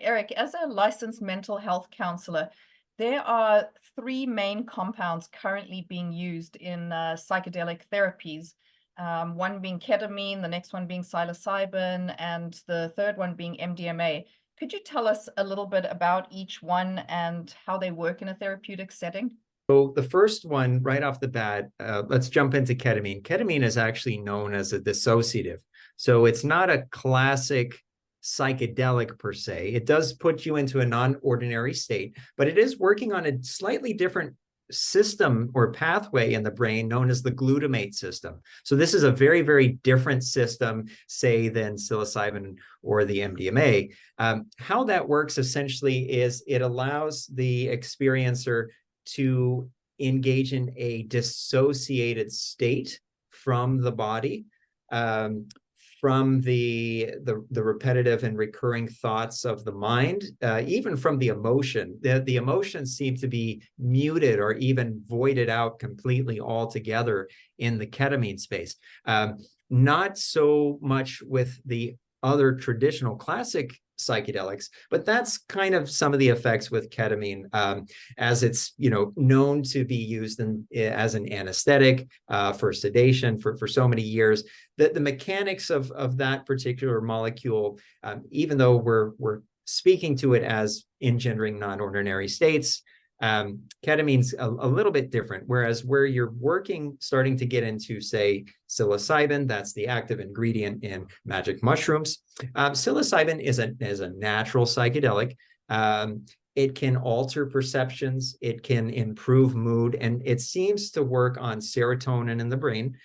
Erik, as a licensed mental health counselor, there are three main compounds currently being used in psychedelic therapies. One being ketamine, the next one being psilocybin, and the third one being MDMA. Could you tell us a little bit about each one and how they work in a therapeutic setting? So the first one, right off the bat, let's jump into ketamine. Ketamine is actually known as a dissociative. So it's not a classic psychedelic per se. It does put you into a non-ordinary state, but it is working on a slightly different system or pathway in the brain known as the glutamate system. So this is a very, very different system, say, than psilocybin or the MDMA. How that works essentially is it allows the experiencer to engage in a dissociated state from the body, from the repetitive and recurring thoughts of the mind, even from the emotion. The emotions seem to be muted or even voided out completely altogether in the ketamine space. Not so much with the other traditional classic psychedelics, but that's kind of some of the effects with ketamine, as it's known to be used as an anesthetic for sedation for so many years. The mechanics of that particular molecule, even though we're speaking to it as engendering non-ordinary states, ketamine's a little bit different. Whereas where you're starting to get into, say, psilocybin, that's the active ingredient in magic mushrooms. Psilocybin is a natural psychedelic. It can alter perceptions, it can improve mood, and it seems to work on serotonin in the brain,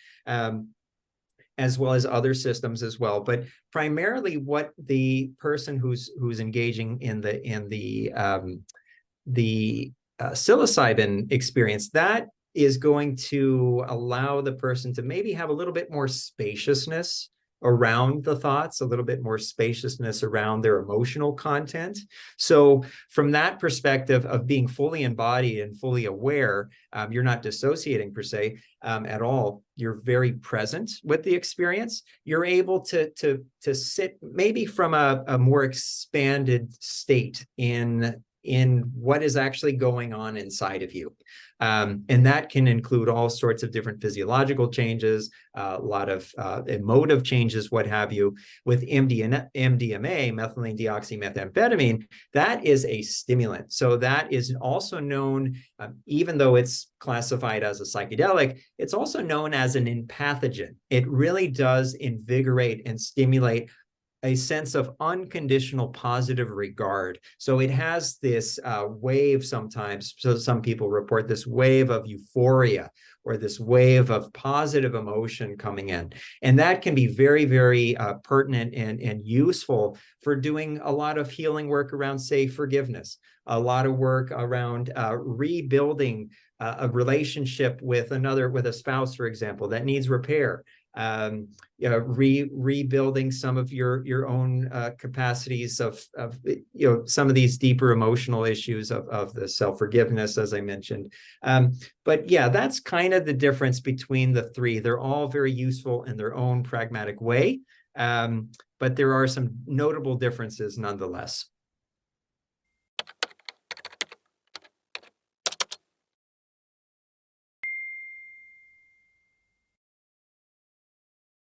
as well as other systems as well. But primarily, what the person who's engaging in the psilocybin experience, that is going to allow the person to maybe have a little bit more spaciousness around the thoughts, a little bit more spaciousness around their emotional content. So from that perspective of being fully embodied and fully aware, you're not dissociating per se at all. You're very present with the experience. You're able to sit maybe from a more expanded state in what is actually going on inside of you. And that can include all sorts of different physiological changes, a lot of emotive changes, what have you. With MDMA, methylene deoxymethamphetamine, that is a stimulant. So that is also known, even though it's classified as a psychedelic, it's also known as an empathogen. It really does invigorate and stimulate a sense of unconditional positive regard. So it has this wave sometimes. So some people report this wave of euphoria or this wave of positive emotion coming in. And that can be very, very pertinent and useful for doing a lot of healing work around, say, forgiveness, a lot of work around rebuilding a relationship with a spouse, for example, that needs repair. Rebuilding some of your own capacities of some of these deeper emotional issues of the self-forgiveness, as I mentioned. But yeah, that's kind of the difference between the three. They're all very useful in their own pragmatic way, but there are some notable differences nonetheless.